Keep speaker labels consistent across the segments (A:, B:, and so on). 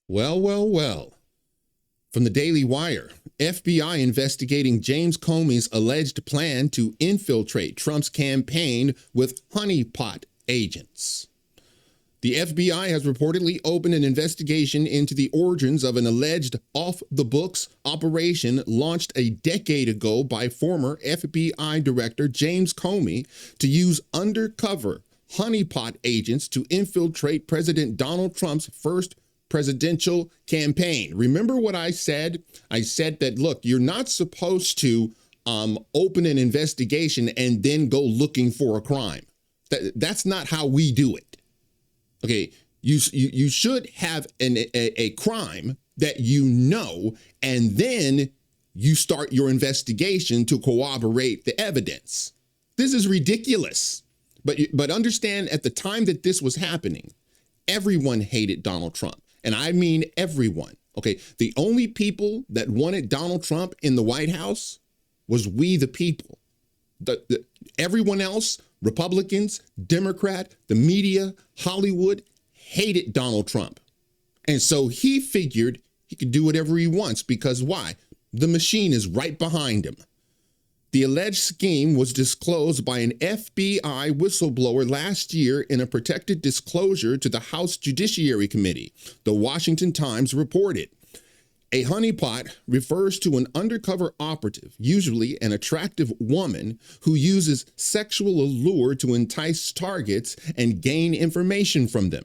A: Well, well, well. From the Daily Wire, FBI investigating James Comey's alleged plan to infiltrate Trump's campaign with honeypot agents. The FBI has reportedly opened an investigation into the origins of an alleged off-the-books operation launched a decade ago by former FBI Director James Comey to use undercover honeypot agents to infiltrate President Donald Trump's first presidential campaign. Remember what I said? I said that, look, you're not supposed to open an investigation and then go looking for a crime. That's not how we do it. Okay, you should have a crime that you know, and then you start your investigation to corroborate the evidence. This is ridiculous. But understand, at the time that this was happening, everyone hated Donald Trump. And I mean everyone. Okay, the only people that wanted Donald Trump in the White House was we the people. Everyone else, Republicans, Democrat, the media, Hollywood, hated Donald Trump. And so he figured he could do whatever he wants because why? The machine is right behind him. The alleged scheme was disclosed by an FBI whistleblower last year in a protected disclosure to the House Judiciary Committee, the Washington Times reported. A honeypot refers to an undercover operative, usually an attractive woman, who uses sexual allure to entice targets and gain information from them.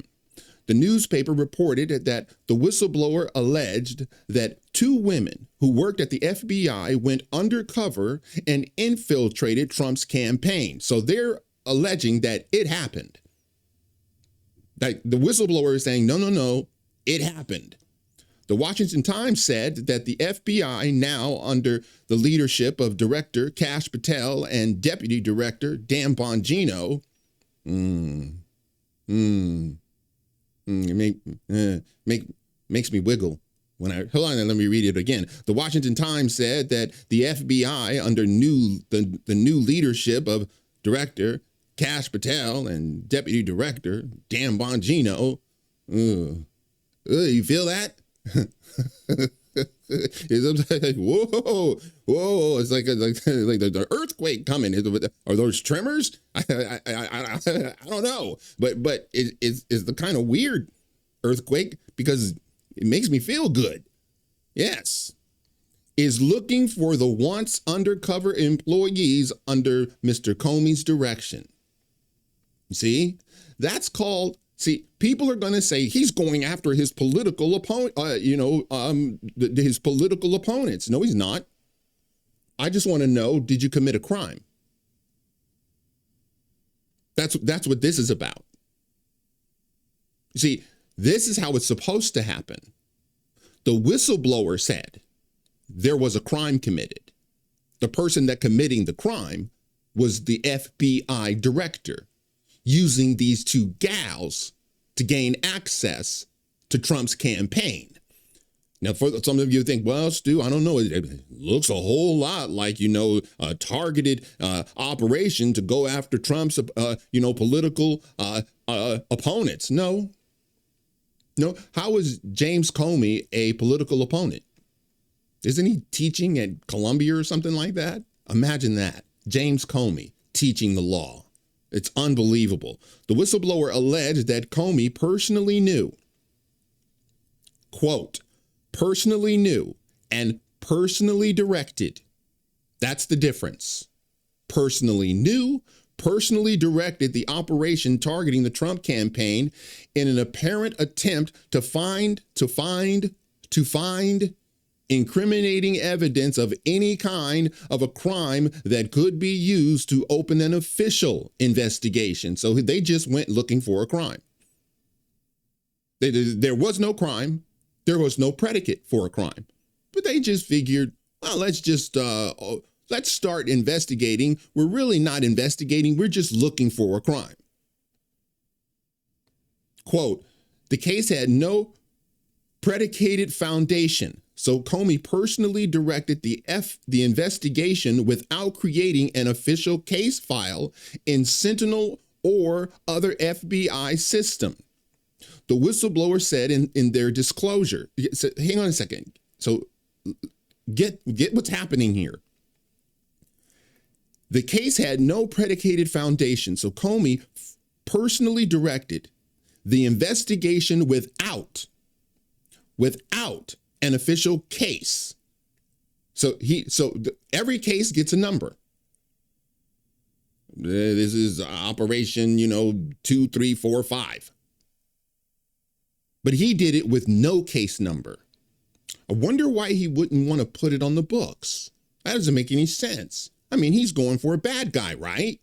A: The newspaper reported that the whistleblower alleged that two women who worked at the FBI went undercover and infiltrated Trump's campaign. So they're alleging that it happened. Like the whistleblower is saying, no, it happened. The Washington Times said that the FBI, now under the leadership of Director Kash Patel and Deputy Director Dan Bongino, makes me wiggle when I hold on and let me read it again. The Washington Times said that the FBI, under the new leadership of Director Kash Patel and Deputy Director Dan Bongino, you feel that? It's like, whoa! It's like the earthquake coming. Are those tremors? I don't know, but it's the kind of weird earthquake because it makes me feel good. Yes, is looking for the once undercover employees under Mr. Comey's direction. See, that's called. See, people are going to say he's going after his political opponent, his political opponents. No, he's not. I just want to know, did you commit a crime? That's what this is about. See, this is how it's supposed to happen. The whistleblower said there was a crime committed. The person that committing the crime was the FBI director, using these two gals to gain access to Trump's campaign. Now, for some of you think, well, Stu, I don't know. It looks a whole lot like, a targeted operation to go after Trump's, political opponents. No. How is James Comey a political opponent? Isn't he teaching at Columbia or something like that? Imagine that. James Comey teaching the law. It's unbelievable. The whistleblower alleged that Comey personally knew, quote, personally knew and personally directed. That's the difference. Personally knew, personally directed the operation targeting the Trump campaign in an apparent attempt to find incriminating evidence of any kind of a crime that could be used to open an official investigation. So they just went looking for a crime. There was no crime. There was no predicate for a crime. But they just figured, well, let's start investigating. We're really not investigating. We're just looking for a crime. Quote, the case had no predicated foundation. So Comey personally directed the investigation without creating an official case file in Sentinel or other FBI system. the whistleblower said in their disclosure. So, hang on a second. So get what's happening here. The case had no predicated foundation, so Comey personally directed the investigation without an official case. So every case gets a number. This is operation, 2, 3, 4, 5. But he did it with no case number. I wonder why he wouldn't want to put it on the books. That doesn't make any sense. I mean, he's going for a bad guy, right?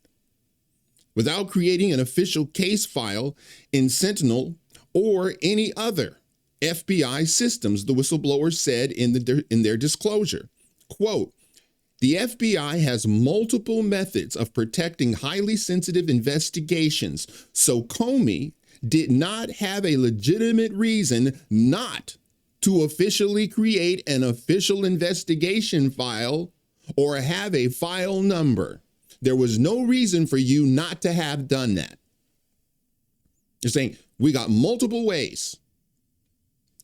A: Without creating an official case file in Sentinel or any other FBI systems, the whistleblower said in their disclosure, quote, the FBI has multiple methods of protecting highly sensitive investigations, so Comey did not have a legitimate reason not to officially create an official investigation file or have a file number. There was no reason for you not to have done that. You're saying we got multiple ways.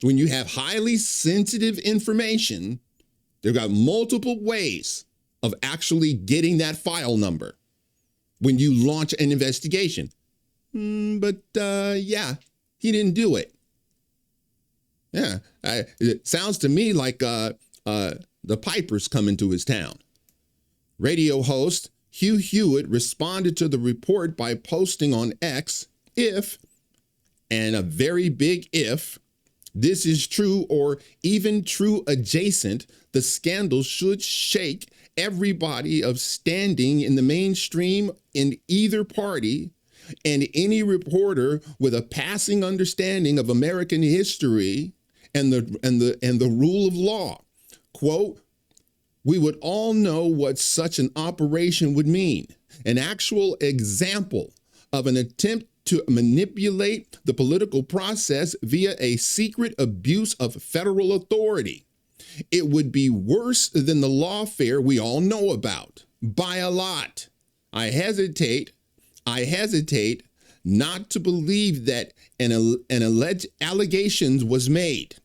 A: When you have highly sensitive information, they've got multiple ways of actually getting that file number when you launch an investigation. But yeah, he didn't do it. Yeah, it sounds to me like the Piper's coming to his town. Radio host Hugh Hewitt responded to the report by posting on X, if, and a very big if, this is true or even true adjacent, the scandal should shake everybody of standing in the mainstream in either party, and any reporter with a passing understanding of American history and the rule of law. Quote, we would all know what such an operation would mean. An actual example of an attempt to manipulate the political process via a secret abuse of federal authority. It would be worse than the lawfare we all know about, by a lot. I hesitate not to believe that an alleged allegations was made,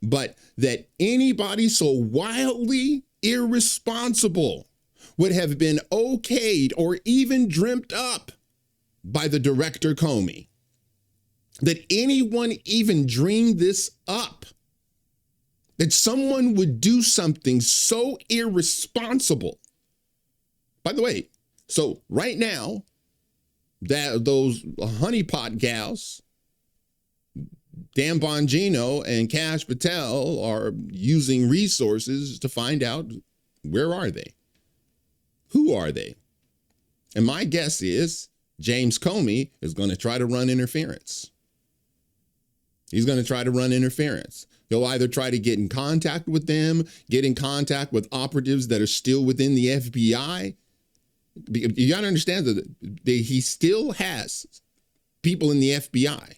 A: but that anybody so wildly irresponsible would have been okayed or even dreamt up by the director Comey. That anyone even dreamed this up. That someone would do something so irresponsible. By the way, so right now, that those Honeypot gals, Dan Bongino and Kash Patel, are using resources to find out, where are they? Who are they? And my guess is James Comey is going to try to run interference. He's going to try to run interference. He'll either try to get in contact with them, get in contact with operatives that are still within the FBI. You got to understand that he still has people in the FBI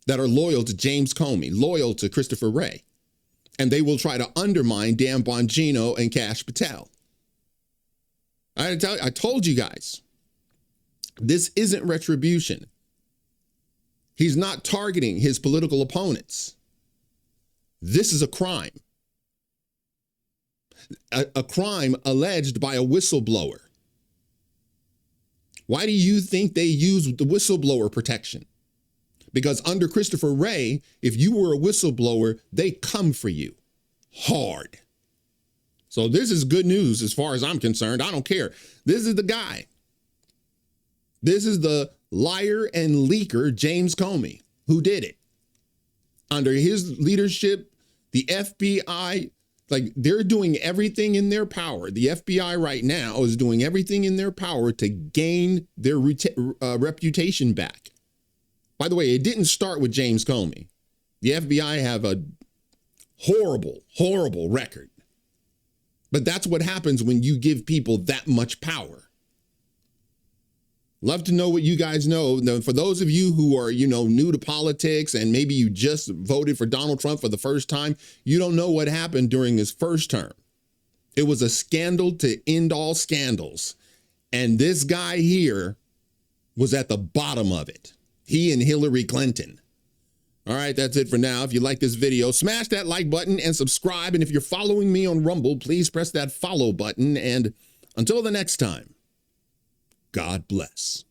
A: that are loyal to James Comey, loyal to Christopher Wray, and they will try to undermine Dan Bongino and Kash Patel. I told you guys, this isn't retribution. He's not targeting his political opponents. This is a crime. A crime alleged by a whistleblower. Why do you think they use the whistleblower protection? Because under Christopher Wray, if you were a whistleblower, they come for you hard. So this is good news as far as I'm concerned. I don't care. This is the guy. This is the liar and leaker, James Comey, who did it. Under his leadership, the FBI, they're doing everything in their power. The FBI right now is doing everything in their power to gain their reputation back. By the way, it didn't start with James Comey. The FBI have a horrible, horrible record. But that's what happens when you give people that much power. Love to know what you guys know. Now, for those of you who are, new to politics and maybe you just voted for Donald Trump for the first time, you don't know what happened during his first term. It was a scandal to end all scandals. And this guy here was at the bottom of it. He and Hillary Clinton. All right, that's it for now. If you like this video, smash that like button and subscribe. And if you're following me on Rumble, please press that follow button. And until the next time, God bless.